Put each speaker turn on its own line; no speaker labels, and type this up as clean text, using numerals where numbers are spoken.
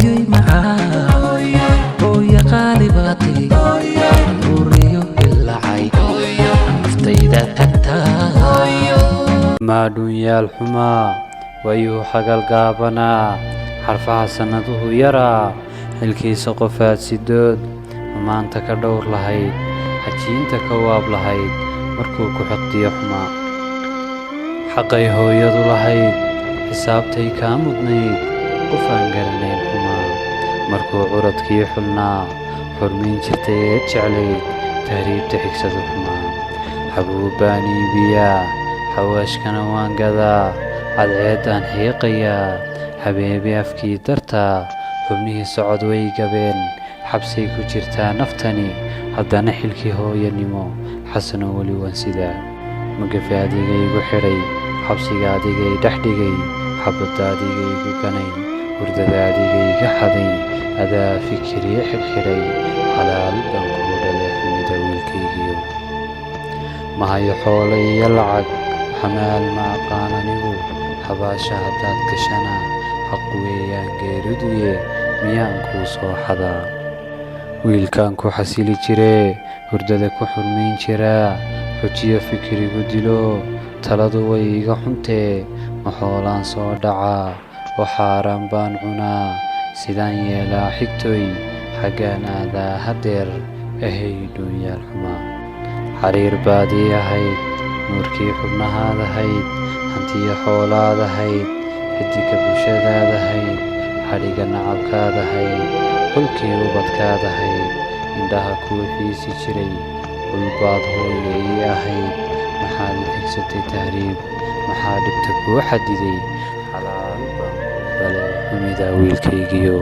hooyoy macaan hooya qaalibaatay nuuriyo ilacay naftayda tagtaa
maadhuunyaal xumaa wayuu xagal gaabanaa xarfaha sannaduhu yaraa xilkiisa qofaad sidood maanta ka dhowr lahayd xajiinta ka waab lahayd markuu ku xiqdiyo xumaa xaqay hooyadu lahayd xisaabtay kaa mudnayd qof aan garanayn xumaa markuu curadkii xulnaa xurmayn jirtay eed jeclayd tahriibta xigsadu xumaa xabuubbaan iibiyaa xawaashkana waan gadaa cadceeddaan xiiqayaa habeebe afkii dartaa xubnihii socod way gabeen xabsay ku jirtaa naftani haddana xilkii hooyanimo xasano weli waan sidaa magafe adigaygu xidhay xabsiga adigay dhex dhigay xabadda adigaygu ganay hurdada adigayga xaday adaa fikiriye xidhxidhay xalaal baan kugu dhalay xumida wiilkaygiyo mahayo xoole iyo lacag xamaal ma aqaan anigu xabaasha haddaad gashana xaq weeyaan geeriduye miyaan kuu soo xadaa wiilkaan ku xasili jiree hurdada ku xurmayn jiraa xujiyo fikirigu dilo taladu way iga xuntee ma xoolaan soo dhacaa oo xaaraan baan cunaa sidaan yeelaa xigtoy xaggaan aadaa haddeer ahay dhuunyaal xumaa xariir baad ii ahayd nuurkii xubnahaad ahayd hantiyo xoolaad ahayd xidigga bulshadaad ahayd xadhigga nacabkaad ahayd xulkii ubadkaad ahayd indhaha kuu xiisi jiray xulbaad hooya ii ahayd maxaad u xigsatay tahriib maxaa dhibta kuu xadiday xalaal baan ku dhalay xumida wiilkaygiyo